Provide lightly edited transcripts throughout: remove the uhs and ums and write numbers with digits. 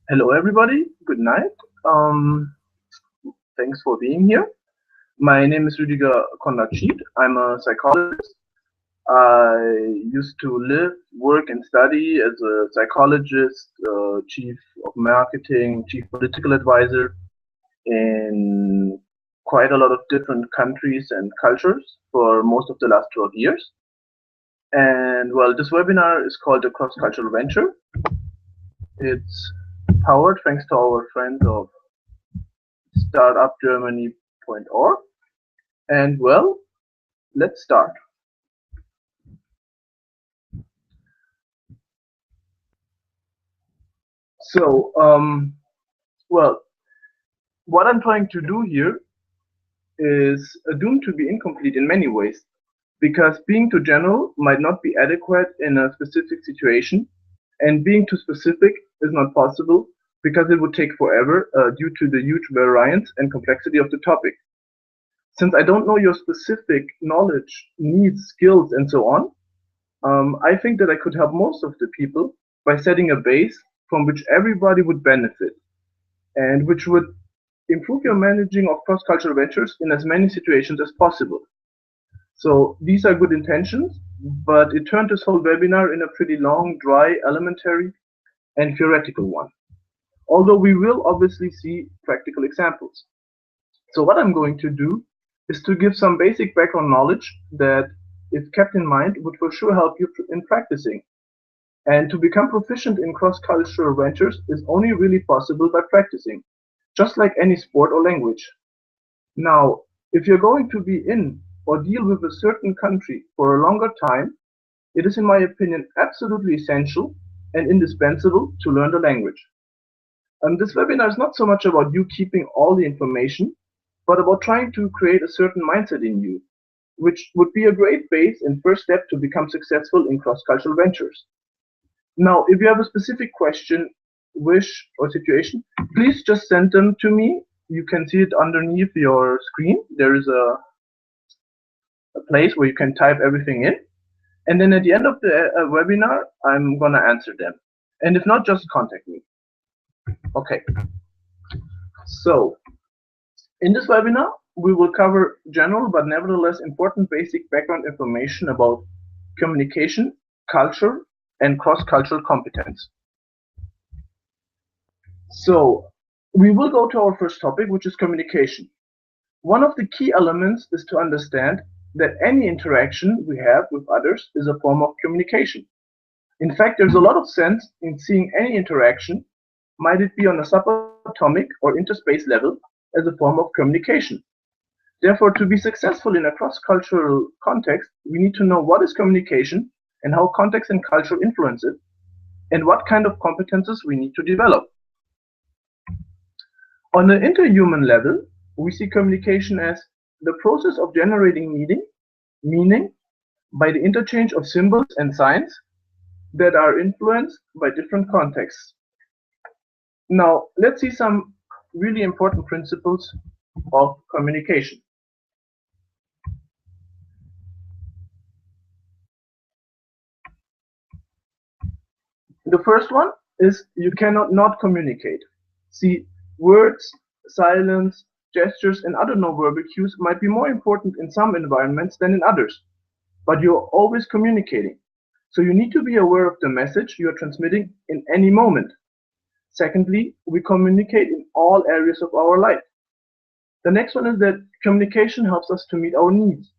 Hello, everybody. Good night. Um, Thanks for being here. My name is Rüdiger Konrad-Schied. I'm a psychologist. I used to live, work, and study as a psychologist, chief of marketing, chief political advisor in quite a lot of different countries and cultures for most of the last 12 years. And well, this webinar is called the Cross Cultural Venture. It's powered thanks to our friends of startupgermany.org. And well, let's start. So, well, what I'm trying to do here is doomed to be incomplete in many ways, because being too general might not be adequate in a specific situation, and being too specific is not possible because it would take forever due to the huge variance and complexity of the topic. Since I don't know your specific knowledge, needs, skills, and so on, I think that I could help most of the people by setting a base from which everybody would benefit and which would improve your managing of cross-cultural ventures in as many situations as possible. So these are good intentions, but it turned this whole webinar in a pretty long, dry, elementary, and theoretical one. Although we will obviously see practical examples. So what I'm going to do is to give some basic background knowledge that, if kept in mind, would for sure help you in practicing. And to become proficient in cross-cultural ventures is only really possible by practicing, just like any sport or language. Now, if you're going to be in or deal with a certain country for a longer time, it is, in my opinion, absolutely essential and indispensable to learn the language. This webinar is not so much about you keeping all the information, but about trying to create a certain mindset in you, which would be a great base and first step to become successful in cross-cultural ventures. Now, if you have a specific question, wish, or situation, please just send them to me. You can see it underneath your screen. There is a place where you can type everything in. And then at the end of the webinar, I'm going to answer them. And if not, just contact me. Okay. So, in this webinar, we will cover general but nevertheless important basic background information about communication, culture, and cross-cultural competence. So, we will go to our first topic, which is communication. One of the key elements is to understand that any interaction we have with others is a form of communication. In fact, there's a lot of sense in seeing any interaction, might it be on a subatomic or interspace level, as a form of communication. Therefore, to be successful in a cross-cultural context, we need to know what is communication and how context and culture influence it, and what kind of competences we need to develop. On an interhuman level, we see communication as the process of generating meaning by the interchange of symbols and signs that are influenced by different contexts. Now, let's see some really important principles of communication. The first one is you cannot not communicate. See, words, silence, gestures, and other nonverbal cues might be more important in some environments than in others, but you're always communicating. So you need to be aware of the message you are transmitting in any moment. Secondly, we communicate in all areas of our life. The next one is that communication helps us to meet our needs.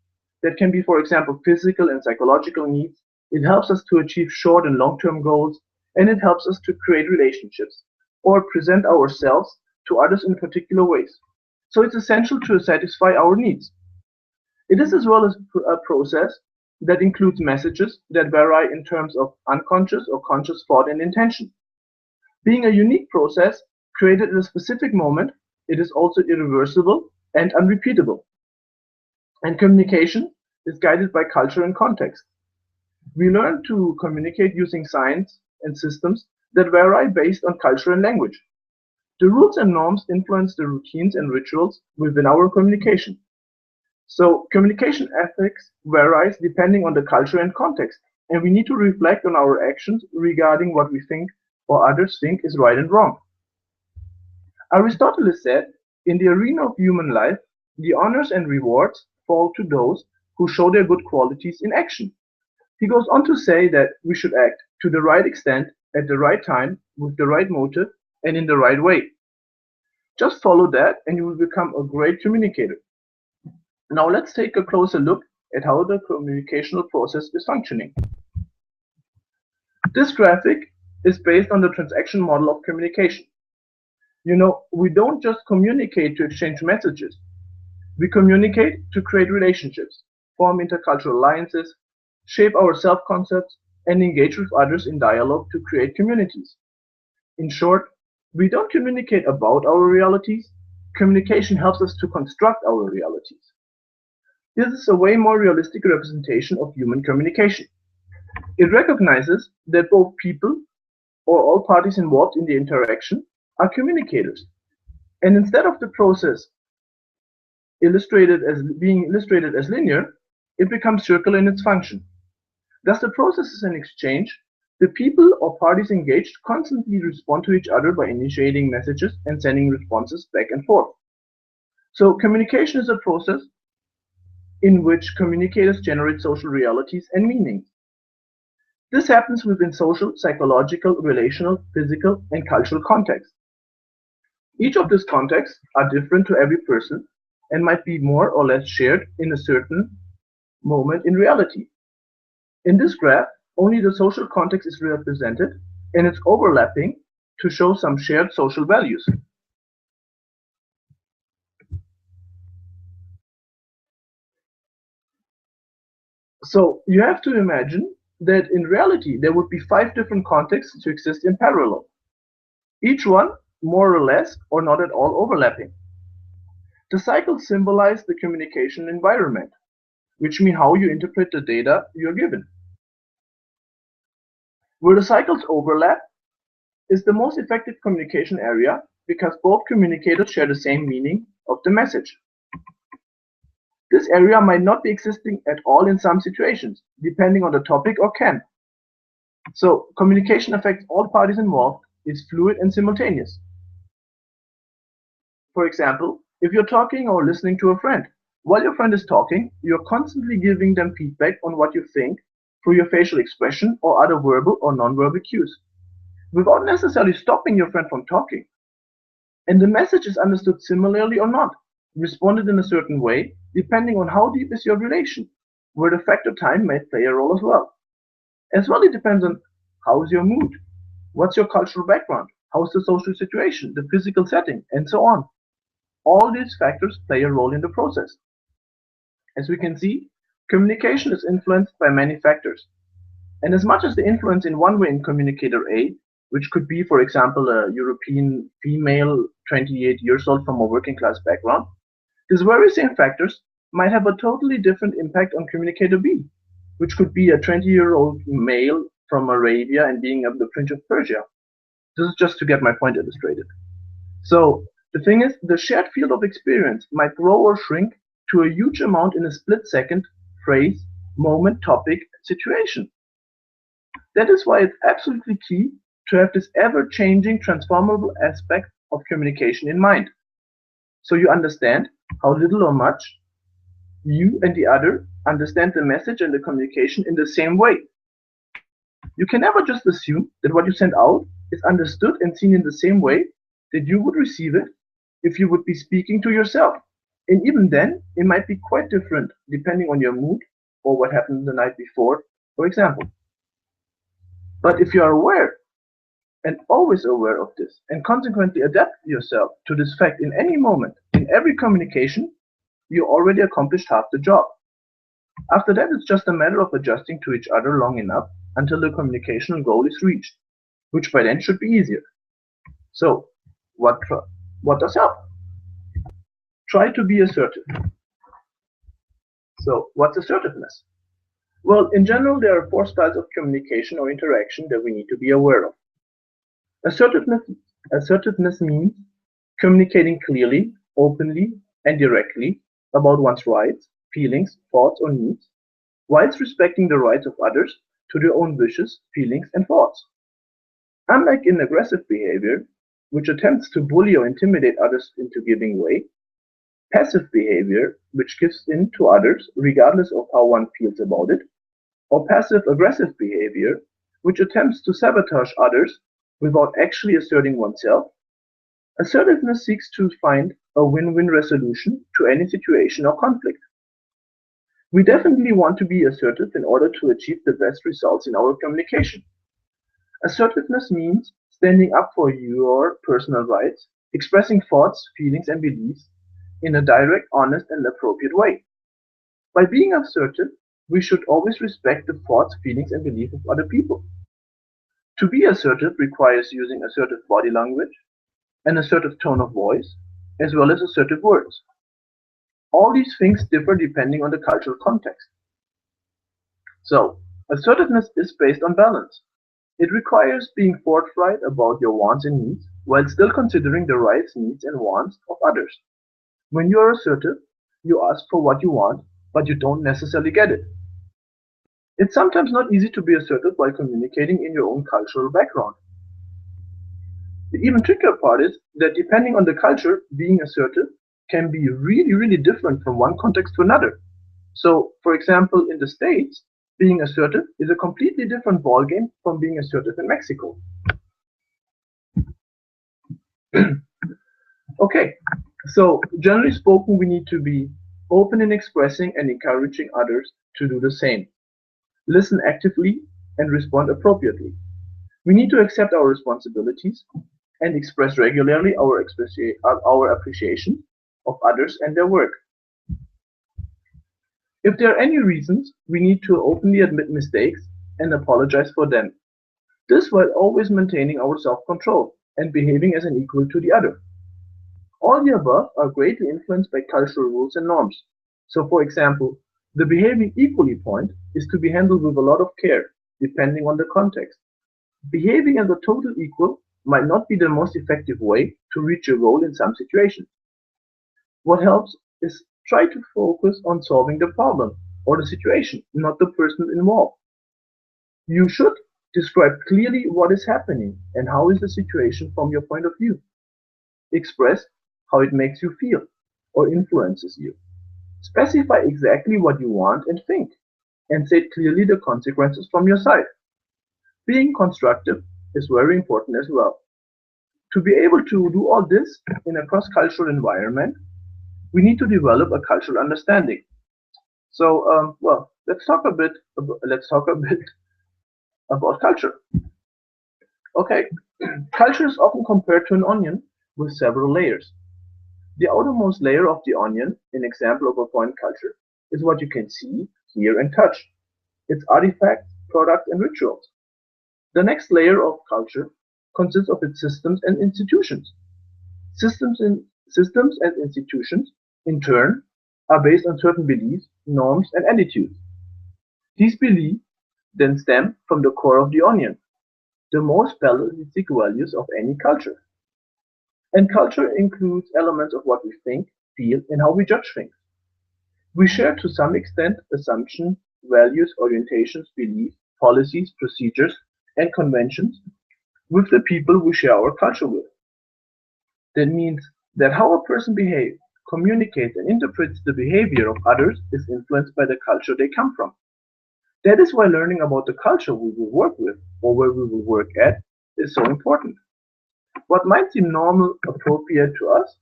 That can be, for example, physical and psychological needs. It helps us to achieve short and long-term goals, and it helps us to create relationships or present ourselves to others in particular ways. So it's essential to satisfy our needs. It is as well as a process that includes messages that vary in terms of unconscious or conscious thought and intention. Being a unique process created at a specific moment, it is also irreversible and unrepeatable. And communication is guided by culture and context. We learn to communicate using signs and systems that vary based on culture and language. The rules and norms influence the routines and rituals within our communication. So communication ethics varies depending on the culture and context, and we need to reflect on our actions regarding what we think or others think is right and wrong. Aristotle said, in the arena of human life, the honors and rewards fall to those who show their good qualities in action. He goes on to say that we should act to the right extent, at the right time, with the right motive, and in the right way. Just follow that and you will become a great communicator. Now let's take a closer look at how the communicational process is functioning. This graphic is based on the transaction model of communication. We don't just communicate to exchange messages. We communicate to create relationships, form intercultural alliances, shape our self-concepts, and engage with others in dialogue to create communities. In short, we don't communicate about our realities. Communication helps us to construct our realities. This is a way more realistic representation of human communication. It recognizes that both people, or all parties involved in the interaction, are communicators. And instead of the process being illustrated as linear, it becomes circular in its function. Thus, the process is an exchange. The people or parties engaged constantly respond to each other by initiating messages and sending responses back and forth. So communication is a process in which communicators generate social realities and meanings. This happens within social, psychological, relational, physical, and cultural contexts. Each of these contexts are different to every person and might be more or less shared in a certain moment in reality. In this graph, only the social context is represented, and it's overlapping to show some shared social values. So you have to imagine that in reality there would be 5 different contexts to exist in parallel, each one more or less or not at all overlapping. The cycles symbolize the communication environment, which mean how you interpret the data you're given. Where the cycles overlap is the most effective communication area because both communicators share the same meaning of the message. This area might not be existing at all in some situations, depending on the topic or can. So communication affects all parties involved, is fluid and simultaneous. For example, if you're talking or listening to a friend, while your friend is talking, you're constantly giving them feedback on what you think through your facial expression or other verbal or nonverbal cues, without necessarily stopping your friend from talking. And the message is understood similarly or not, responded in a certain way, depending on how deep is your relation, where the factor time may play a role as well. As well, it depends on how's your mood, what's your cultural background, how's the social situation, the physical setting, and so on. All these factors play a role in the process. As we can see, communication is influenced by many factors. And as much as the influence in one way in communicator A, which could be, for example, a European female 28 years old from a working class background, these very same factors might have a totally different impact on communicator B, which could be a 20-year-old male from Arabia and being of the Prince of Persia. This is just to get my point illustrated. So the thing is, the shared field of experience might grow or shrink to a huge amount in a split second, phrase, moment, topic, situation. That is why it's absolutely key to have this ever-changing, transformable aspect of communication in mind. So you understand how little or much you and the other understand the message and the communication in the same way. You can never just assume that what you send out is understood and seen in the same way that you would receive it if you would be speaking to yourself. And even then, it might be quite different depending on your mood or what happened the night before, for example. But if you are aware and always aware of this and consequently adapt yourself to this fact in any moment, in every communication, you already accomplished half the job. After that, it's just a matter of adjusting to each other long enough until the communicational goal is reached, which by then should be easier. So, what does help? Try to be assertive. So, what's assertiveness? Well, in general, there are 4 styles of communication or interaction that we need to be aware of. Assertiveness means communicating clearly, openly, and directly about one's rights, feelings, thoughts, or needs, whilst respecting the rights of others to their own wishes, feelings, and thoughts. Unlike in aggressive behavior, which attempts to bully or intimidate others into giving way, passive behavior, which gives in to others regardless of how one feels about it, or passive-aggressive behavior, which attempts to sabotage others without actually asserting oneself. Assertiveness seeks to find a win-win resolution to any situation or conflict. We definitely want to be assertive in order to achieve the best results in our communication. Assertiveness means standing up for your personal rights, expressing thoughts, feelings, and beliefs in a direct, honest, and appropriate way. By being assertive, we should always respect the thoughts, feelings, and beliefs of other people. To be assertive requires using assertive body language, an assertive tone of voice, as well as assertive words. All these things differ depending on the cultural context. So, assertiveness is based on balance. It requires being forthright about your wants and needs while still considering the rights, needs, and wants of others. When you are assertive, you ask for what you want, but you don't necessarily get it. It's sometimes not easy to be assertive while communicating in your own cultural background. The even trickier part is that depending on the culture, being assertive can be really different from one context to another. So, for example, in the States, being assertive is a completely different ballgame from being assertive in Mexico. Okay, so generally spoken, we need to be open in expressing and encouraging others to do the same. Listen actively and respond appropriately. We need to accept our responsibilities and express regularly our appreciation of others and their work. If there are any reasons, we need to openly admit mistakes and apologize for them. This while always maintaining our self-control and behaving as an equal to the other. All the above are greatly influenced by cultural rules and norms. So for example, the behaving equally point is to be handled with a lot of care, depending on the context. Behaving as a total equal might not be the most effective way to reach your goal in some situations. What helps is try to focus on solving the problem or the situation, not the person involved. You should describe clearly what is happening and how is the situation from your point of view. Express how it makes you feel or influences you. Specify exactly what you want and think, and state clearly the consequences from your side. Being constructive is very important as well. To be able to do all this in a cross-cultural environment, we need to develop a cultural understanding. So, well, let's talk a bit about culture. Okay, culture is often compared to an onion with several layers. The outermost layer of the onion, an example of a foreign culture, is what you can see, hear, and touch. Its artifacts, products, and rituals. The next layer of culture consists of its systems and institutions. Systems and institutions, in turn, are based on certain beliefs, norms, and attitudes. These beliefs then stem from the core of the onion, the most basic values of any culture. And culture includes elements of what we think, feel, and how we judge things. We share to some extent assumptions, values, orientations, beliefs, policies, procedures, and conventions with the people we share our culture with. That means that how a person behaves, communicates, and interprets the behavior of others is influenced by the culture they come from. That is why learning about the culture we will work with or where we will work at is so important. What might seem normal, appropriate to us,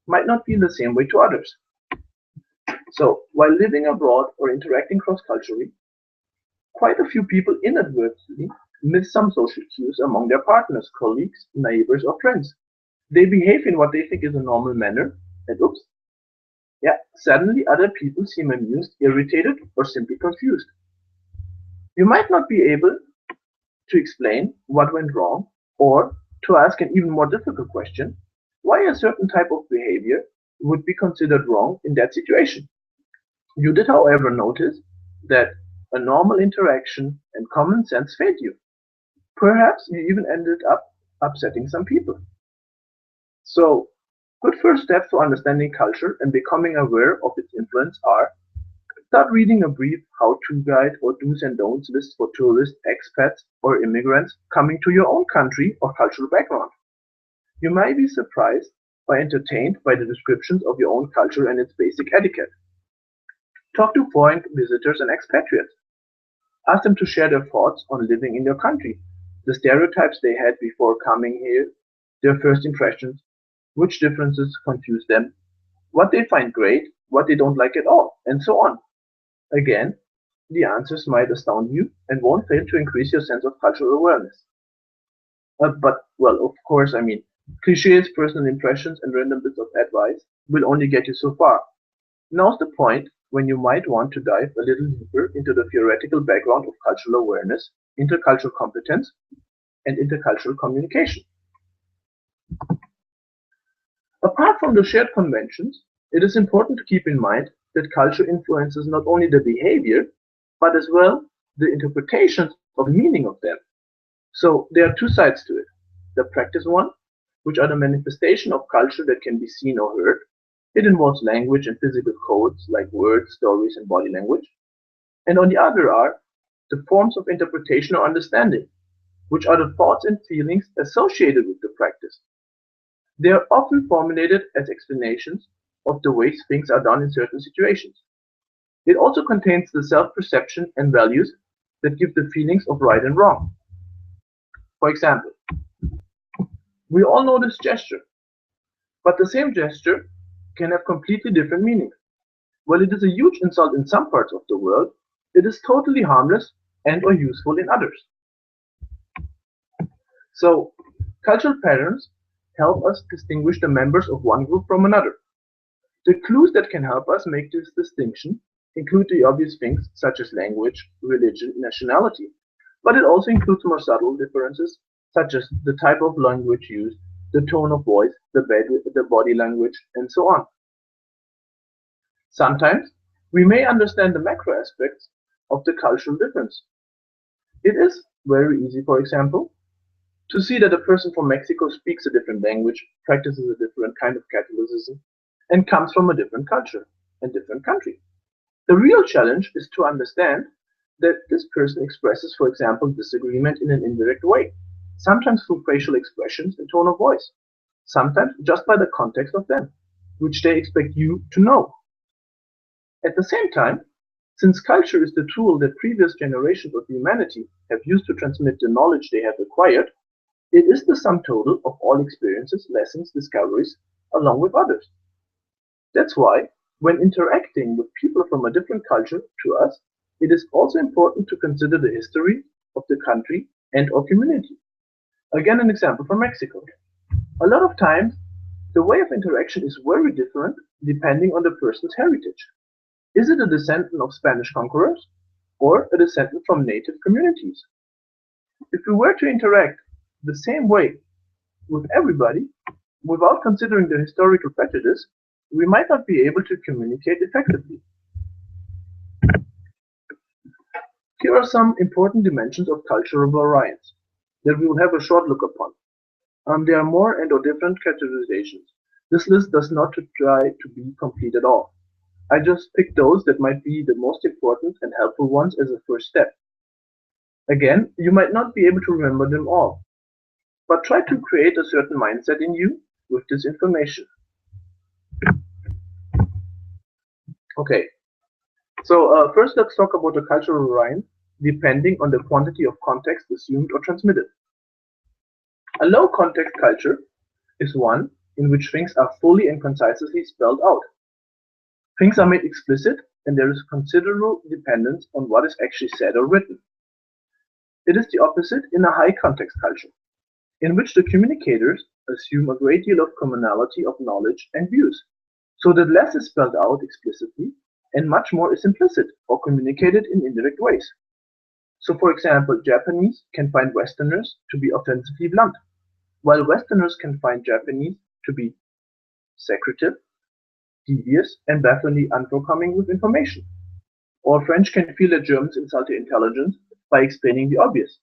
might not be the same way to others. So, while living abroad or interacting cross-culturally, quite a few people inadvertently miss some social cues among their partners, colleagues, neighbors, or friends. They behave in what they think is a normal manner, and oops, yeah, suddenly other people seem amused, irritated, or simply confused. You might not be able to explain what went wrong, or to ask an even more difficult question, why a certain type of behavior would be considered wrong in that situation. You did, however, notice that a normal interaction and common sense failed you. Perhaps you even ended up upsetting some people. So, good first steps to understanding culture and becoming aware of its influence are Start reading a brief how-to guide or do's and don'ts list for tourists, expats, or immigrants coming to your own country or cultural background. You might be surprised or entertained by the descriptions of your own culture and its basic etiquette. Talk to foreign visitors and expatriates. Ask them to share their thoughts on living in your country, the stereotypes they had before coming here, their first impressions, which differences confuse them, what they find great, what they don't like at all, and so on. Again, the answers might astound you and won't fail to increase your sense of cultural awareness. Of course, cliches, personal impressions, and random bits of advice will only get you so far. Now's the point when you might want to dive a little deeper into the theoretical background of cultural awareness, intercultural competence, and intercultural communication. Apart from the shared conventions, it is important to keep in mind that culture influences not only the behavior, but as well the interpretations of the meaning of them. So there are two sides to it. The practice one, which are the manifestation of culture that can be seen or heard. It involves language and physical codes like words, stories, and body language. And on the other are the forms of interpretation or understanding, which are the thoughts and feelings associated with the practice. They are often formulated as explanations of the ways things are done in certain situations. It also contains the self-perception and values that give the feelings of right and wrong. For example, we all know this gesture, but the same gesture can have completely different meanings. While it is a huge insult in some parts of the world, it is totally harmless and or useful in others. So, cultural patterns help us distinguish the members of one group from another. The clues that can help us make this distinction include the obvious things such as language, religion, nationality, but it also includes more subtle differences such as the type of language used, the tone of voice, the body language, and so on. Sometimes we may understand the macro aspects of the cultural difference. It is very easy, for example, to see that a person from Mexico speaks a different language, practices a different kind of Catholicism, and comes from a different culture and different country. The real challenge is to understand that this person expresses, for example, disagreement in an indirect way, sometimes through facial expressions and tone of voice, sometimes just by the context of them, which they expect you to know. At the same time, since culture is the tool that previous generations of humanity have used to transmit the knowledge they have acquired, it is the sum total of all experiences, lessons, discoveries, along with others. That's why, when interacting with people from a different culture to us, it is also important to consider the history of the country and or community. Again, an example from Mexico. A lot of times, the way of interaction is very different depending on the person's heritage. Is it a descendant of Spanish conquerors or a descendant from native communities? If we were to interact the same way with everybody, without considering the historical prejudice, we might not be able to communicate effectively. Here are some important dimensions of cultural variance that we will have a short look upon. There are more and or different categorizations. This list does not try to be complete at all. I just picked those that might be the most important and helpful ones as a first step. Again, you might not be able to remember them all, but try to create a certain mindset in you with this information. Okay, so first let's talk about the cultural variance depending on the quantity of context assumed or transmitted. A low context culture is one in which things are fully and concisely spelled out. Things are made explicit and there is considerable dependence on what is actually said or written. It is the opposite in a high context culture, in which the communicators assume a great deal of commonality of knowledge and views, so that less is spelled out explicitly and much more is implicit or communicated in indirect ways. So for example, Japanese can find Westerners to be offensively blunt, while Westerners can find Japanese to be secretive, devious, and bafflingly unforthcoming with information. Or French can feel that Germans insult their intelligence by explaining the obvious,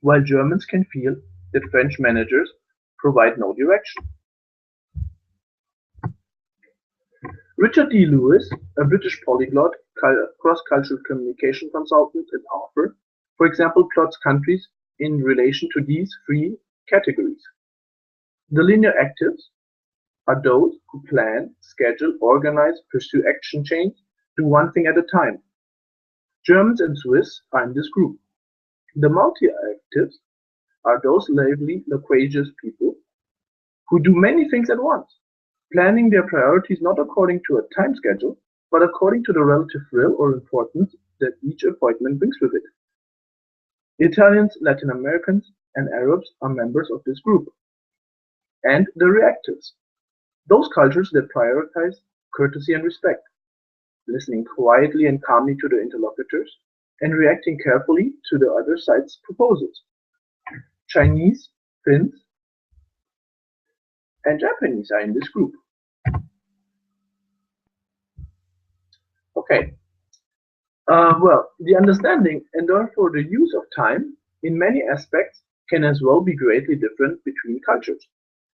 while Germans can feel that French managers provide no direction. Richard D. Lewis, a British polyglot, cross-cultural communication consultant and author, for example, plots countries in relation to these three categories. The linear actives are those who plan, schedule, organize, pursue action chains, do one thing at a time. Germans and Swiss are in this group. The multi-actives are those lively, loquacious people who do many things at once, planning their priorities not according to a time schedule, but according to the relative thrill or importance that each appointment brings with it. Italians, Latin Americans, and Arabs are members of this group. And the reactives, those cultures that prioritize courtesy and respect, listening quietly and calmly to their interlocutors, and reacting carefully to the other side's proposals. Chinese, Finns, and Japanese are in this group. Okay. Well, the understanding and therefore the use of time in many aspects can as well be greatly different between cultures.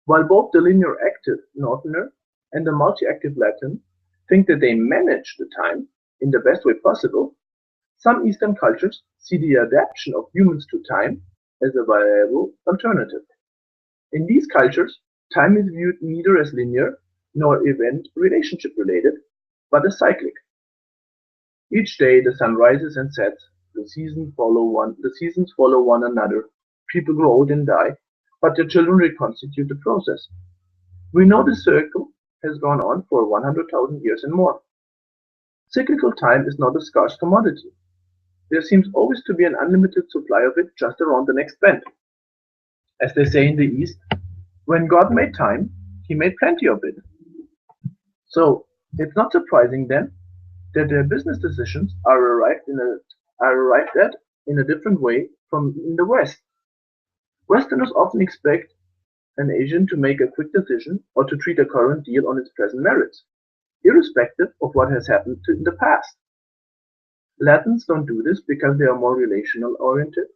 While both the linear active Northerner and the multi-active Latin think that they manage the time in the best way possible, some Eastern cultures see the adaptation of humans to time as a viable alternative. In these cultures, time is viewed neither as linear nor event relationship related, but as cyclic. Each day the sun rises and sets, the seasons follow one another, people grow old and die, but their children reconstitute the process. We know this circle has gone on for 100,000 years and more. Cyclical time is not a scarce commodity. There seems always to be an unlimited supply of it just around the next bend. As they say in the East, when God made time, he made plenty of it. So it's not surprising then that their business decisions are arrived at in a different way from in the West. Westerners often expect an Asian to make a quick decision or to treat a current deal on its present merits, irrespective of what has happened in the past. Latins don't do this because they are more relational oriented,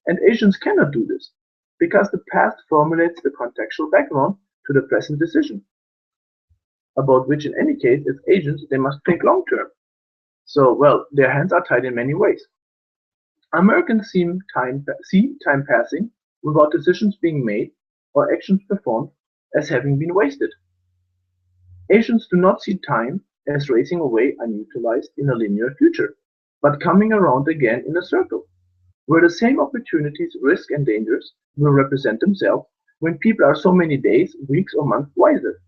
and Asians cannot do this because the past formulates the contextual background to the present decision, about which in any case, as Asians, they must think long term. So, well, their hands are tied in many ways. Americans see time passing without decisions being made or actions performed as having been wasted. Asians do not see time as racing away unutilized in a linear future, but coming around again in a circle, where the same opportunities, risks, and dangers will represent themselves when people are so many days, weeks, or months wiser.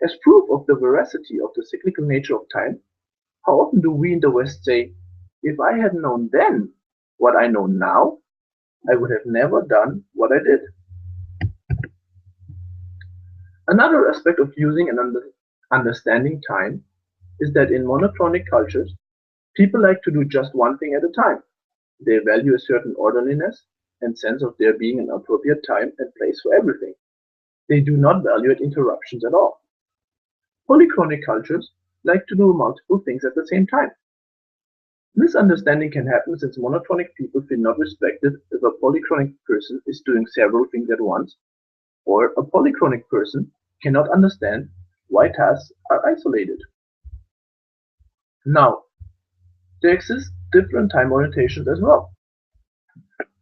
As proof of the veracity of the cyclical nature of time, how often do we in the West say, if I had known then what I know now, I would have never done what I did. Another aspect of using and understanding time is that in monochronic cultures, people like to do just one thing at a time. They value a certain orderliness and sense of there being an appropriate time and place for everything. They do not value interruptions at all. Polychronic cultures like to do multiple things at the same time. Misunderstanding can happen since monochronic people feel not respected if a polychronic person is doing several things at once, or a polychronic person cannot understand why tasks are isolated. Now, there exist different time orientations as well.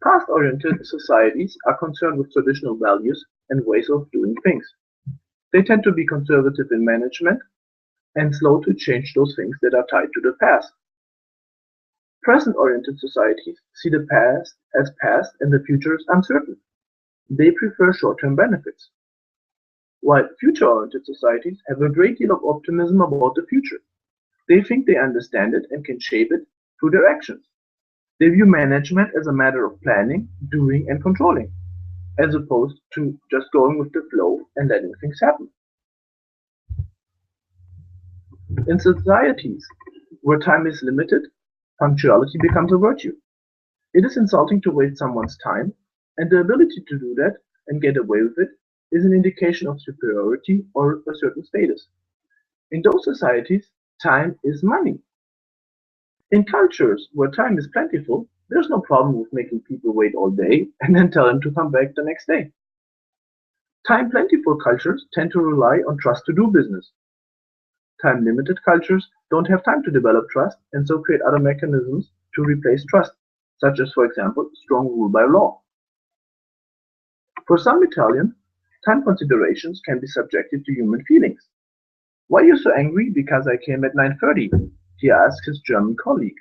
Past-oriented societies are concerned with traditional values and ways of doing things. They tend to be conservative in management and slow to change those things that are tied to the past. Present-oriented societies see the past as past and the future as uncertain. They prefer short-term benefits. While future-oriented societies have a great deal of optimism about the future. They think they understand it and can shape it through their actions. They view management as a matter of planning, doing, and controlling, as opposed to just going with the flow and letting things happen. In societies where time is limited, punctuality becomes a virtue. It is insulting to waste someone's time, and the ability to do that and get away with it is an indication of superiority or a certain status. In those societies, time is money. In cultures where time is plentiful, there's no problem with making people wait all day and then tell them to come back the next day. Time plentiful cultures tend to rely on trust to do business. Time-limited cultures don't have time to develop trust and so create other mechanisms to replace trust, such as, for example, strong rule by law. For some Italians, time considerations can be subjective to human feelings. "Why are you so angry because I came at 9:30?" he asks his German colleague.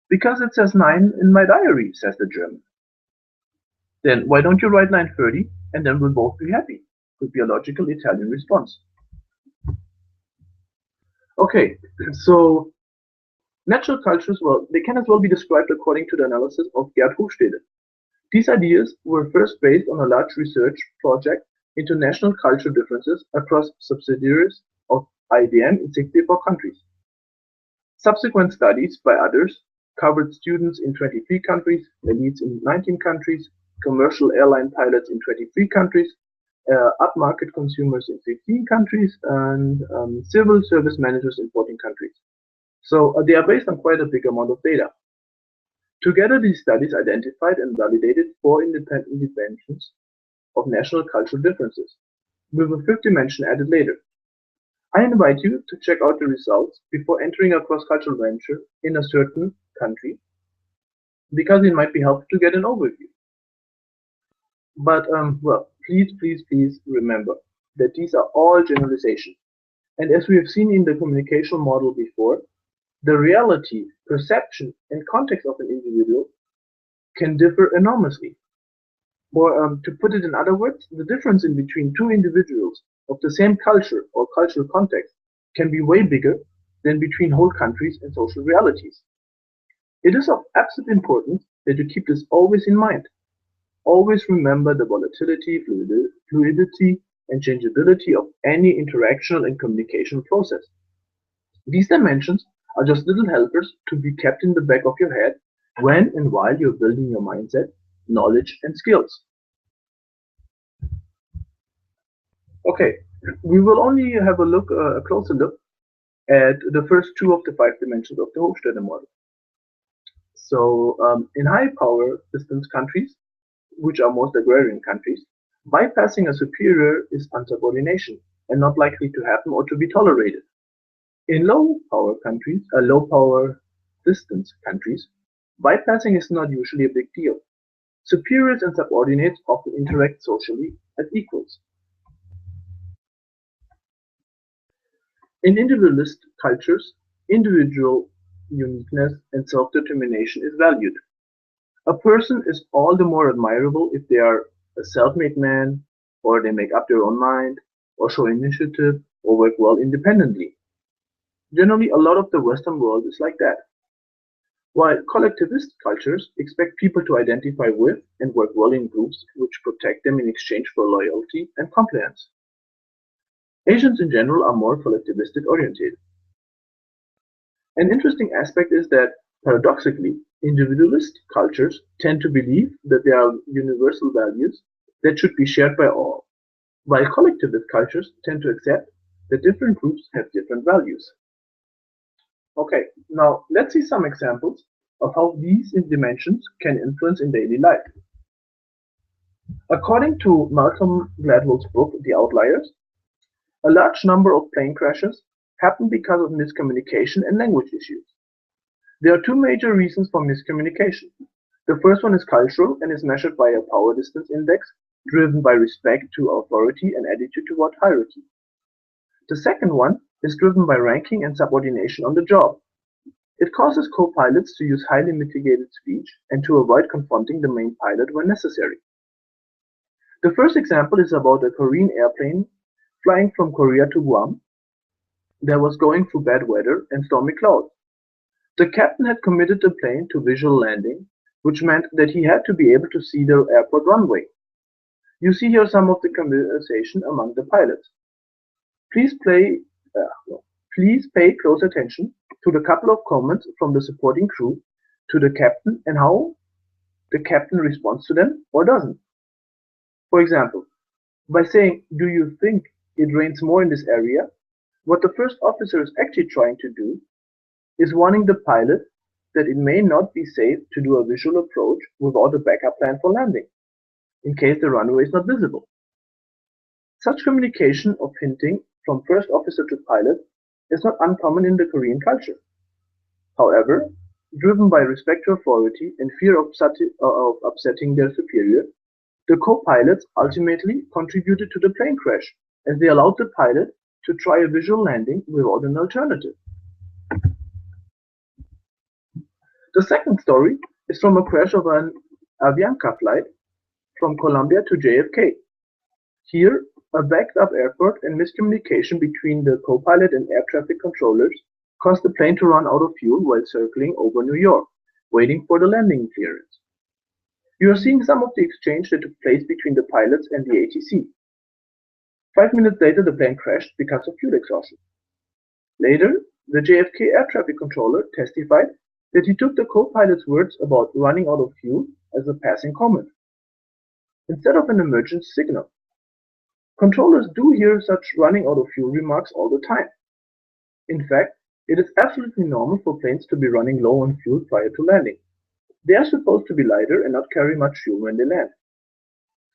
"Because it says 9 in my diary," says the German. "Then why don't you write 9:30 and then we'll both be happy?" Could be a logical Italian response. Okay, so natural cultures, well, they can as well be described according to the analysis of Gerd Hofstede. These ideas were first based on a large research project into national cultural differences across subsidiaries of IBM in 64 countries. Subsequent studies by others covered students in 23 countries, elites in 19 countries, commercial airline pilots in 23 countries, upmarket consumers in 15 countries, and civil service managers in 14 countries. So they are based on quite a big amount of data. Together, these studies identified and validated 4 independent dimensions of national cultural differences, with a 5th dimension added later. I invite you to check out the results before entering a cross-cultural venture in a certain country, because it might be helpful to get an overview. But, well, please remember that these are all generalizations. And as we have seen in the communication model before, the reality, perception, and context of an individual can differ enormously. Or to put it in other words, the difference in between two individuals of the same culture or cultural context can be way bigger than between whole countries and social realities. It is of absolute importance that you keep this always in mind. Always remember the volatility, fluidity, and changeability of any interactional and communication process. These dimensions are just little helpers to be kept in the back of your head when and while you're building your mindset, knowledge, and skills. Okay, we will only have a closer look at the first 2 of the 5 dimensions of the Hofstede model. So, in high power distance countries, which are most agrarian countries, bypassing a superior is unsubordination and not likely to happen or to be tolerated. In low power distance countries, bypassing is not usually a big deal. Superiors and subordinates often interact socially as equals. In individualist cultures, individual uniqueness and self-determination is valued. A person is all the more admirable if they are a self-made man, or they make up their own mind, or show initiative, or work well independently. Generally, a lot of the Western world is like that. While collectivist cultures expect people to identify with and work well in groups which protect them in exchange for loyalty and compliance. Asians in general are more collectivistic oriented. An interesting aspect is that, paradoxically, individualist cultures tend to believe that there are universal values that should be shared by all, while collectivist cultures tend to accept that different groups have different values. Okay, now let's see some examples of how these dimensions can influence in daily life. According to Malcolm Gladwell's book, The Outliers, a large number of plane crashes happen because of miscommunication and language issues. There are 2 major reasons for miscommunication. The first one is cultural and is measured by a power distance index driven by respect to authority and attitude toward hierarchy. The second one is driven by ranking and subordination on the job. It causes co-pilots to use highly mitigated speech and to avoid confronting the main pilot when necessary. The first example is about a Korean airplane flying from Korea to Guam that was going through bad weather and stormy clouds. The captain had committed the plane to visual landing, which meant that he had to be able to see the airport runway. You see here some of the conversation among the pilots. Please pay close attention to the couple of comments from the supporting crew to the captain and how the captain responds to them or doesn't. For example, by saying, "Do you think it rains more in this area?" what the first officer is actually trying to do is warning the pilot that it may not be safe to do a visual approach without a backup plan for landing, in case the runway is not visible. Such communication of hinting from first officer to pilot is not uncommon in the Korean culture. However, driven by respect to authority and fear of upsetting their superior, the co-pilots ultimately contributed to the plane crash, as they allowed the pilot to try a visual landing without an alternative. The second story is from a crash of an Avianca flight from Colombia to JFK. Here, a backed-up airport and miscommunication between the co-pilot and air traffic controllers caused the plane to run out of fuel while circling over New York, waiting for the landing clearance. You are seeing some of the exchange that took place between the pilots and the ATC. 5 minutes later, the plane crashed because of fuel exhaustion. Later, the JFK air traffic controller testified that he took the co-pilot's words about running out of fuel as a passing comment, instead of an emergency signal. Controllers do hear such running out of fuel remarks all the time. In fact, it is absolutely normal for planes to be running low on fuel prior to landing. They are supposed to be lighter and not carry much fuel when they land.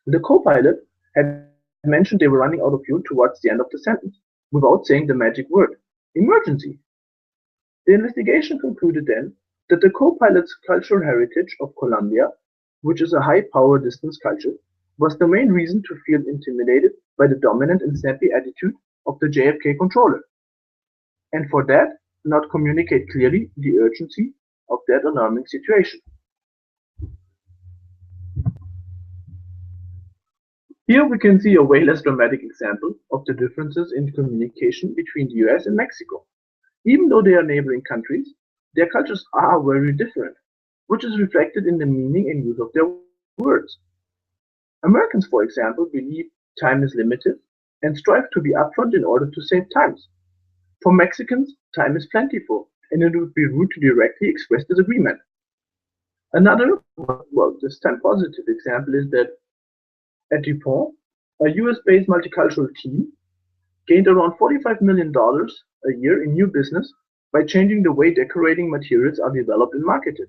The co-pilot had mentioned they were running out of fuel towards the end of the sentence, without saying the magic word, emergency. The investigation concluded then that the co-pilot's cultural heritage of Colombia, which is a high-power distance culture, was the main reason to feel intimidated by the dominant and snappy attitude of the JFK controller, and for that not communicate clearly the urgency of that alarming situation. Here we can see a way less dramatic example of the differences in communication between the US and Mexico. Even though they are neighboring countries, their cultures are very different, which is reflected in the meaning and use of their words. Americans, for example, believe time is limited and strive to be upfront in order to save times. For Mexicans, time is plentiful, and it would be rude to directly express disagreement. Another, well, this time positive example is that at DuPont, a US-based multicultural team gained around $45 million a year in new business by changing the way decorating materials are developed and marketed.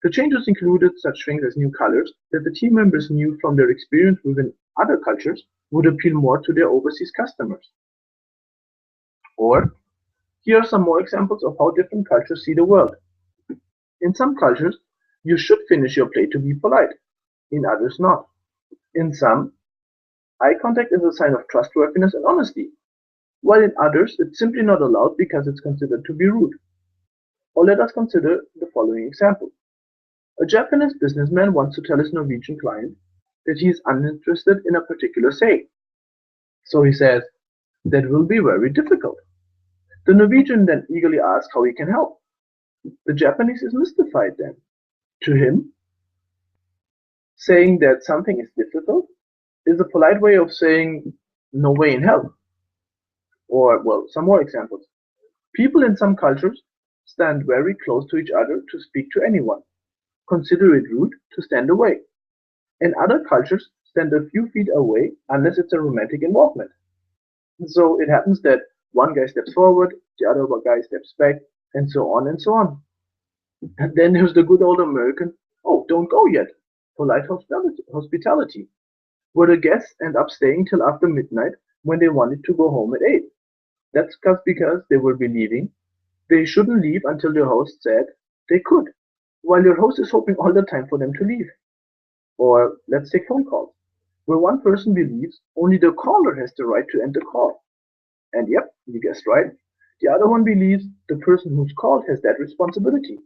The changes included such things as new colors that the team members knew from their experience within other cultures would appeal more to their overseas customers. Or, here are some more examples of how different cultures see the world. In some cultures, you should finish your plate to be polite, in others not. In some, eye contact is a sign of trustworthiness and honesty, while in others it's simply not allowed because it's considered to be rude. Or let us consider the following example. A Japanese businessman wants to tell his Norwegian client that he is uninterested in a particular sale. So he says, "That will be very difficult." The Norwegian then eagerly asks how he can help. The Japanese is mystified then. To him, saying that something is difficult is a polite way of saying no way in hell. Or, well, some more examples. People in some cultures stand very close to each other to speak to anyone, consider it rude to stand away. In other cultures, stand a few feet away unless it's a romantic involvement. So it happens that one guy steps forward, the other guy steps back, and so on and so on. And then there's the good old American, "Oh, don't go yet," polite hospitality, where the guests end up staying till after midnight when they wanted to go home at 8. That's just because they will be leaving. They shouldn't leave until their host said they could, while your host is hoping all the time for them to leave. Or let's take phone calls, where one person believes only the caller has the right to end the call. And yep, you guessed right, the other one believes the person who's called has that responsibility.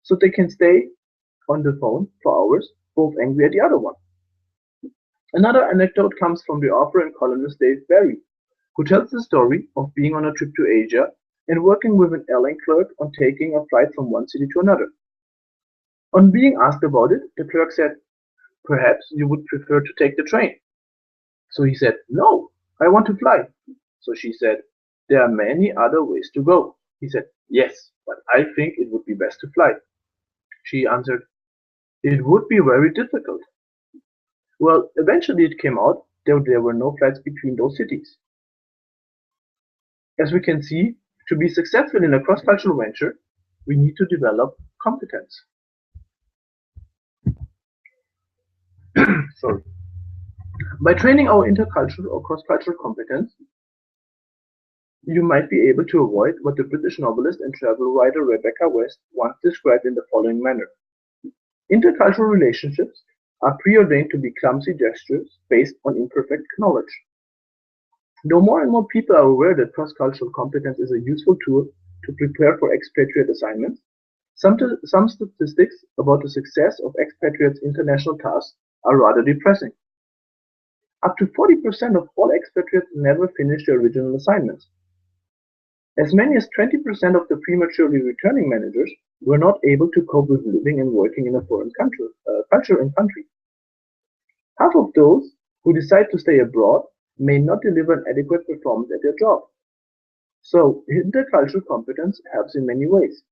So they can stay on the phone for hours, both angry at the other one. Another anecdote comes from the author and columnist Dave Barry, who tells the story of being on a trip to Asia and working with an airline clerk on taking a flight from one city to another. On being asked about it, the clerk said, "Perhaps you would prefer to take the train." So he said, "No, I want to fly." So she said, "There are many other ways to go." He said, "Yes, but I think it would be best to fly." She answered, "It would be very difficult." Well, eventually it came out that there were no flights between those cities. As we can see, to be successful in a cross-cultural venture, we need to develop competence. Sorry. By training our intercultural or cross-cultural competence, You might be able to avoid what the British novelist and travel writer Rebecca West once described in the following manner: intercultural relationships are preordained to be clumsy gestures based on imperfect knowledge. Though more and more people are aware that cross-cultural competence is a useful tool to prepare for expatriate assignments, some statistics about the success of expatriates' international tasks are rather depressing. Up to 40% of all expatriates never finish their original assignments. As many as 20% of the prematurely returning managers were not able to cope with living and working in a foreign culture and country. Half of those who decide to stay abroad may not deliver an adequate performance at their job. So, intercultural competence helps in many ways.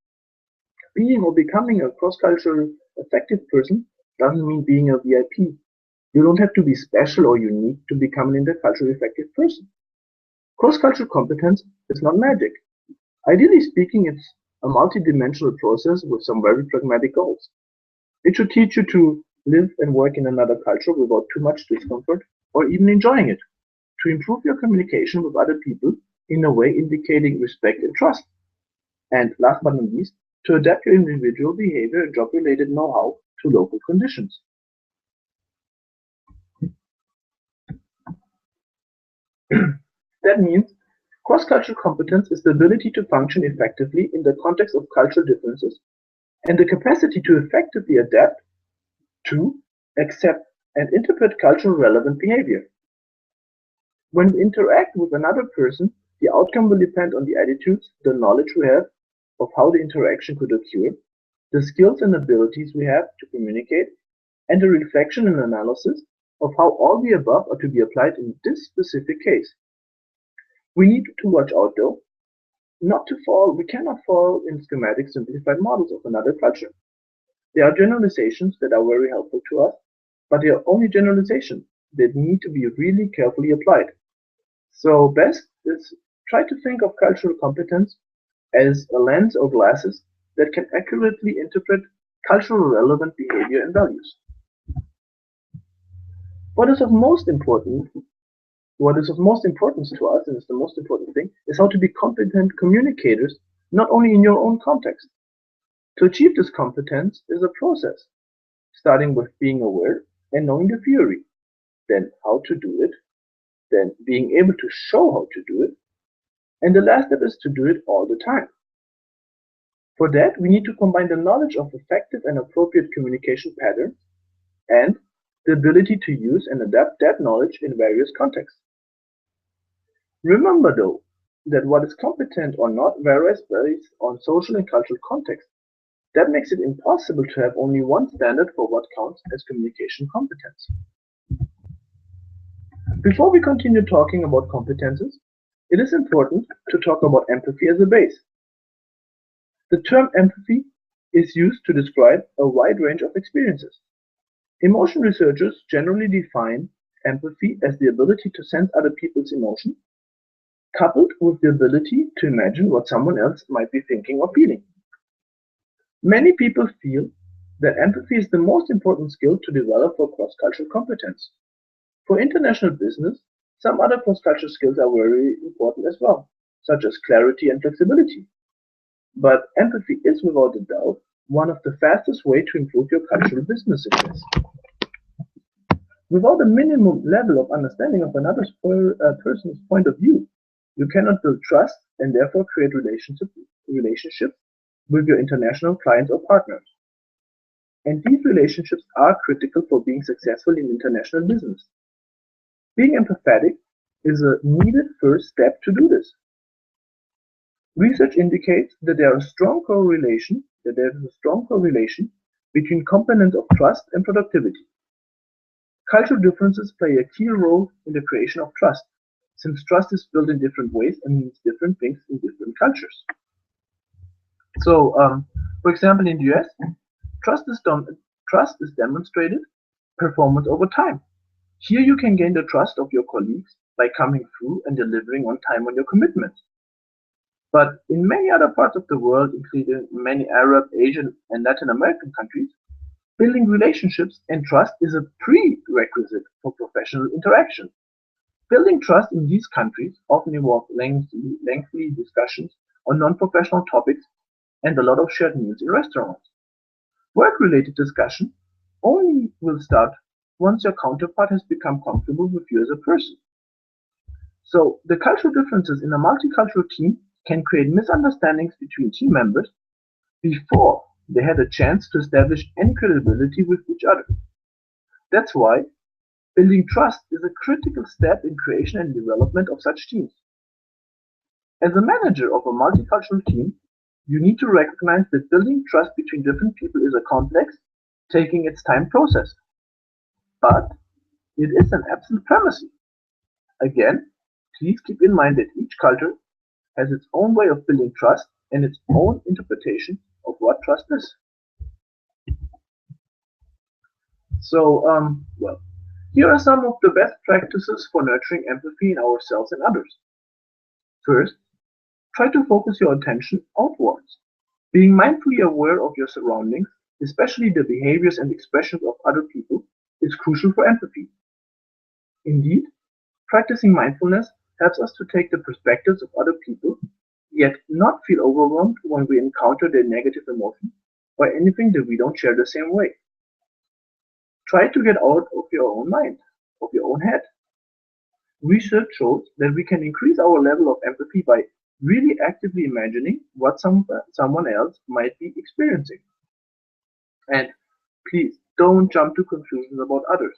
Being or becoming a cross-cultural effective person doesn't mean being a VIP. You don't have to be special or unique to become an interculturally effective person. Cross-cultural competence is not magic. Ideally speaking, it's a multi-dimensional process with some very pragmatic goals. It should teach you to live and work in another culture without too much discomfort or even enjoying it, to improve your communication with other people in a way indicating respect and trust, and last but not least, to adapt your individual behavior and job-related know-how to local conditions. That means cross-cultural competence is the ability to function effectively in the context of cultural differences and the capacity to effectively adapt to, accept, and interpret culturally relevant behavior. When we interact with another person, the outcome will depend on the attitudes, the knowledge we have of how the interaction could occur, the skills and abilities we have to communicate, and a reflection and analysis of how all the above are to be applied in this specific case. We need to watch out though, we cannot fall in schematic simplified models of another culture. There are generalizations that are very helpful to us, but they are only generalizations that need to be really carefully applied. So best is try to think of cultural competence as a lens or glasses that can accurately interpret cultural relevant behavior and values. What is of most important what is of most importance to us, and is the most important thing, is how to be competent communicators, not only in your own context. To achieve this competence is a process, starting with being aware and knowing the theory, then how to do it, then being able to show how to do it, and the last step is to do it all the time. For that, we need to combine the knowledge of effective and appropriate communication patterns and the ability to use and adapt that knowledge in various contexts. Remember though, that what is competent or not varies based on social and cultural context. That makes it impossible to have only one standard for what counts as communication competence. Before we continue talking about competences, it is important to talk about empathy as a base. The term empathy is used to describe a wide range of experiences. Emotion researchers generally define empathy as the ability to sense other people's emotion, coupled with the ability to imagine what someone else might be thinking or feeling. Many people feel that empathy is the most important skill to develop for cross-cultural competence. For international business, some other cross-cultural skills are very important as well, such as clarity and flexibility. But empathy is without a doubt one of the fastest ways to improve your cultural business success. Without a minimum level of understanding of another person's point of view, you cannot build trust and therefore create relationships with your international clients or partners. And these relationships are critical for being successful in international business. Being empathetic is a needed first step to do this. Research indicates that there is a strong correlation between components of trust and productivity. Cultural differences play a key role in the creation of trust, since trust is built in different ways and means different things in different cultures. So, for example, in the US, trust is demonstrated performance over time. Here you can gain the trust of your colleagues by coming through and delivering on time on your commitments. But in many other parts of the world, including many Arab, Asian, and Latin American countries, building relationships and trust is a prerequisite for professional interaction. Building trust in these countries often involves lengthy discussions on non-professional topics and a lot of shared meals in restaurants. Work-related discussion only will start once your counterpart has become comfortable with you as a person. So the cultural differences in a multicultural team can create misunderstandings between team members before they had a chance to establish any credibility with each other. That's why building trust is a critical step in creation and development of such teams. As a manager of a multicultural team, you need to recognize that building trust between different people is a complex, taking its time process. But it is an absolute premise. Again, please keep in mind that each culture has its own way of building trust and its own interpretation of what trust is. So, well, here are some of the best practices for nurturing empathy in ourselves and others. First, try to focus your attention outwards. Being mindfully aware of your surroundings, especially the behaviors and expressions of other people, is crucial for empathy. Indeed, practicing mindfulness helps us to take the perspectives of other people, yet not feel overwhelmed when we encounter their negative emotions or anything that we don't share the same way. Try to get out of your own mind, of your own head. Research shows that we can increase our level of empathy by really actively imagining what someone else might be experiencing. And please don't jump to conclusions about others.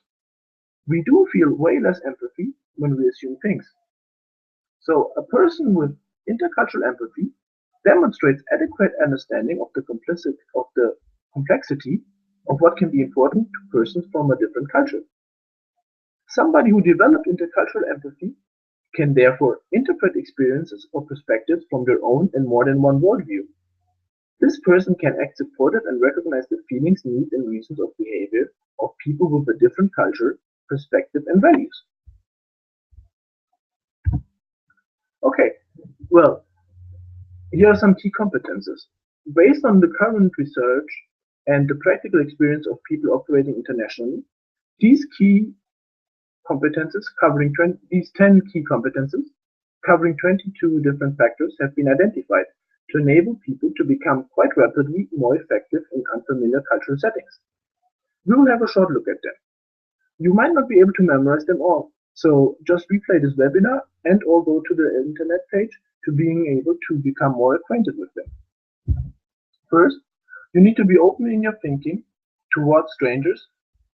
We do feel way less empathy when we assume things. So a person with intercultural empathy demonstrates adequate understanding of the complexity of what can be important to persons from a different culture. Somebody who developed intercultural empathy can therefore interpret experiences or perspectives from their own and more than one worldview. This person can act supportive and recognize the feelings, needs, and reasons of behavior of people with a different culture, perspective, and values. Okay, well, here are some key competences. Based on the current research and the practical experience of people operating internationally, these key competences covering these 10 key competences covering 22 different factors have been identified to enable people to become quite rapidly more effective in unfamiliar cultural settings. We will have a short look at them. You might not be able to memorize them all, so just replay this webinar and or go to the internet page to being able to become more acquainted with them. First, you need to be open in your thinking towards strangers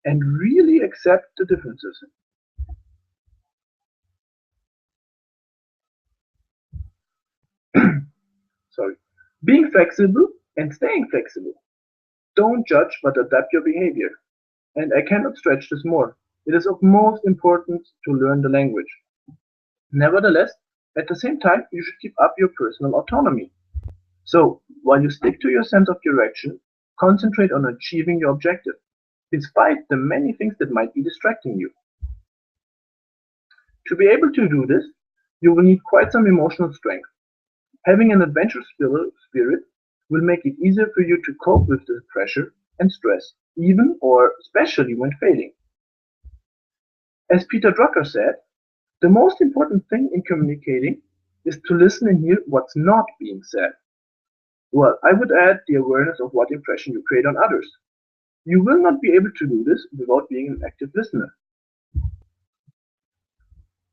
and really accept the differences. Sorry. Being flexible and staying flexible. Don't judge but adapt your behavior. And I cannot stretch this more. It is of most importance to learn the language. Nevertheless, at the same time, you should keep up your personal autonomy. So, while you stick to your sense of direction, concentrate on achieving your objective, despite the many things that might be distracting you. To be able to do this, you will need quite some emotional strength. Having an adventurous spirit will make it easier for you to cope with the pressure and stress, even or especially when failing. As Peter Drucker said, the most important thing in communicating is to listen and hear what's not being said. Well, I would add the awareness of what impression you create on others. You will not be able to do this without being an active listener.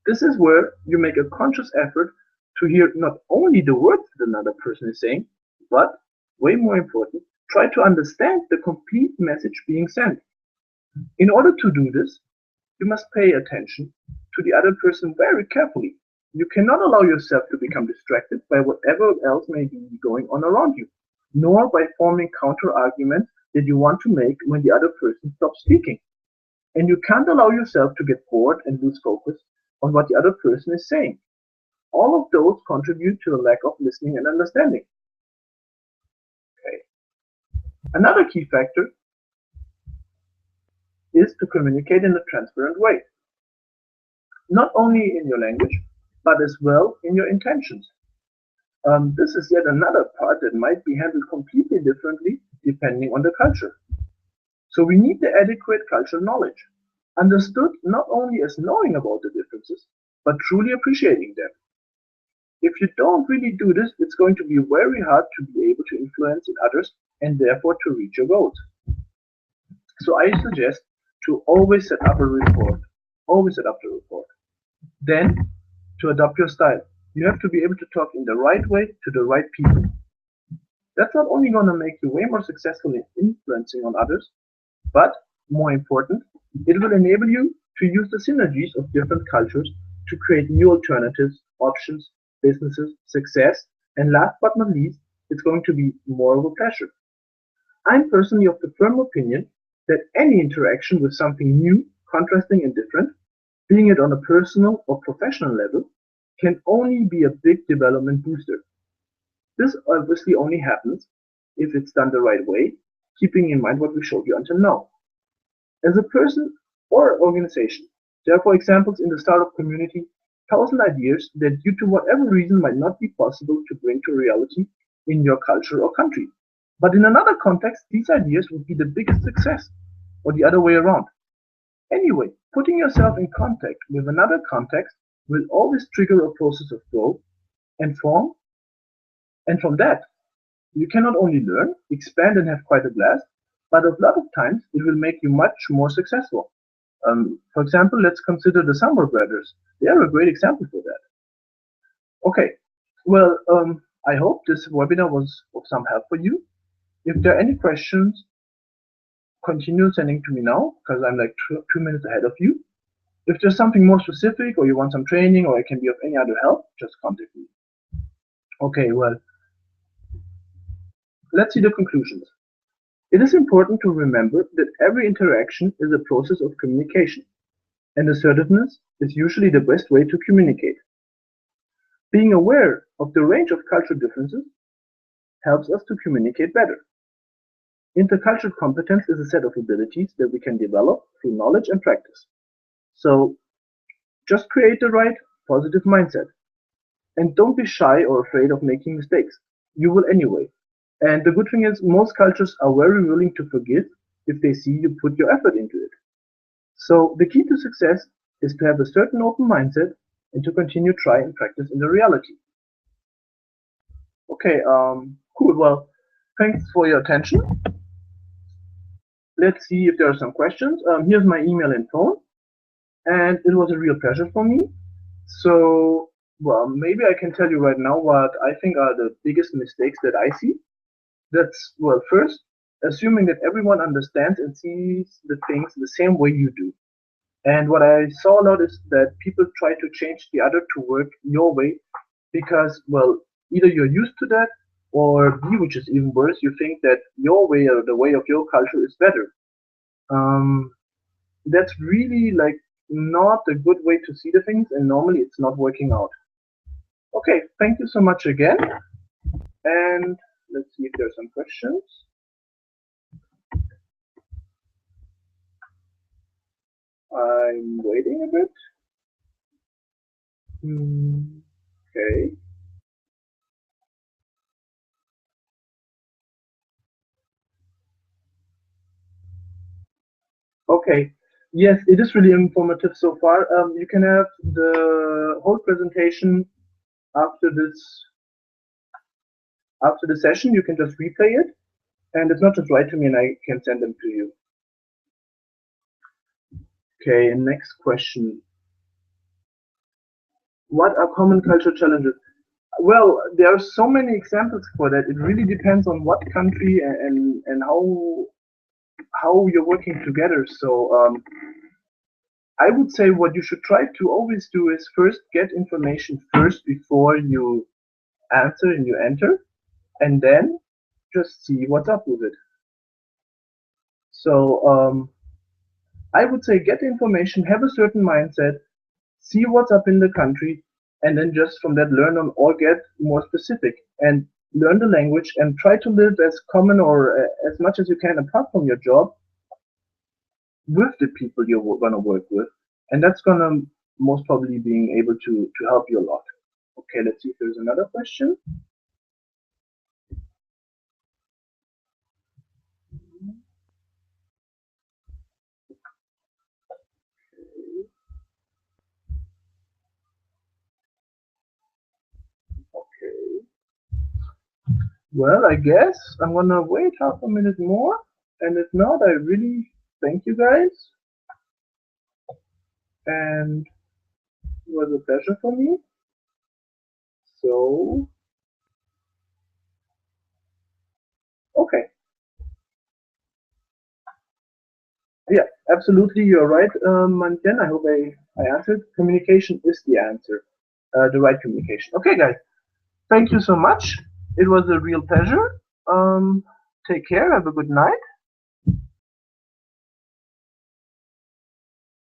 This is where you make a conscious effort to hear not only the words that another person is saying, but, way more important, try to understand the complete message being sent. In order to do this, you must pay attention to the other person very carefully. You cannot allow yourself to become distracted by whatever else may be going on around you, nor by forming counter-arguments that you want to make when the other person stops speaking. And you can't allow yourself to get bored and lose focus on what the other person is saying. All of those contribute to a lack of listening and understanding. Okay. Another key factor is to communicate in a transparent way. Not only in your language, but as well in your intentions. This is yet another part that might be handled completely differently depending on the culture. So we need the adequate cultural knowledge, understood not only as knowing about the differences, but truly appreciating them. If you don't really do this, it's going to be very hard to be able to influence in others and therefore to reach your goals. So I suggest to always set up a report. Always set up the report. Then, to adopt your style, you have to be able to talk in the right way to the right people. That's not only going to make you way more successful in influencing on others, but more important, it will enable you to use the synergies of different cultures to create new alternatives, options, businesses, success, and last but not least, it's going to be more of a pleasure. I'm personally of the firm opinion that any interaction with something new, contrasting, and different, being it on a personal or professional level, can only be a big development booster. This obviously only happens if it's done the right way, keeping in mind what we showed you until now. As a person or organization, there are, for examples, in the startup community, thousand ideas that due to whatever reason might not be possible to bring to reality in your culture or country. But in another context, these ideas would be the biggest success, or the other way around. Anyway, putting yourself in contact with another context will always trigger a process of growth and form, and from that, you can not only learn, expand, and have quite a blast, but a lot of times it will make you much more successful. For example, let's consider the Summer Brothers. They are a great example for that. Okay, well, I hope this webinar was of some help for you. If there are any questions, continue sending to me now, because I'm like 2 minutes ahead of you. If there's something more specific, or you want some training, or I can be of any other help, just contact me. Okay, well, let's see the conclusions. It is important to remember that every interaction is a process of communication, and assertiveness is usually the best way to communicate. Being aware of the range of cultural differences helps us to communicate better. Intercultural competence is a set of abilities that we can develop through knowledge and practice. So just create the right positive mindset. And don't be shy or afraid of making mistakes. You will anyway. And the good thing is, most cultures are very willing to forgive if they see you put your effort into it. So the key to success is to have a certain open mindset and to continue try and practice in the reality. Okay, cool. Well, thanks for your attention. Let's see if there are some questions. Here's my email and phone, and it was a real pleasure for me. So, well, maybe I can tell you right now what I think are the biggest mistakes that I see. That's, well, first, assuming that everyone understands and sees the things the same way you do. And what I saw a lot is that people try to change the other to work your way because, well, either you're used to that, or B, which is even worse, you think that your way or the way of your culture is better. Um, that's really like not a good way to see the things, and normally it's not working out. Okay, thank you so much again, and let's see if there are some questions. I'm waiting a bit. Okay. Okay. Yes, it is really informative so far. You can have the whole presentation after the session. You can just replay it, and it's not just write to me, and I can send them to you. Okay. Next question. What are common cultural challenges? Well, there are so many examples for that. It really depends on what country and how you're working together. So I would say what you should try to always do is first get information first before you answer and you enter, and then just see what's up with it. So I would say get information, have a certain mindset, see what's up in the country, and then just from that learn on or get more specific and learn the language and try to live as common or as much as you can apart from your job with the people you're going to work with, and that's going to most probably being able to help you a lot. Okay, let's see if there's another question. Well, I guess I'm gonna wait half a minute more, and if not, I really thank you guys, and it was a pleasure for me. So, okay. Yeah, absolutely, you're right, Mantian. I hope I answered. Communication is the answer, the right communication. Okay, guys, thank you so much. It was a real pleasure. Take care. Have a good night.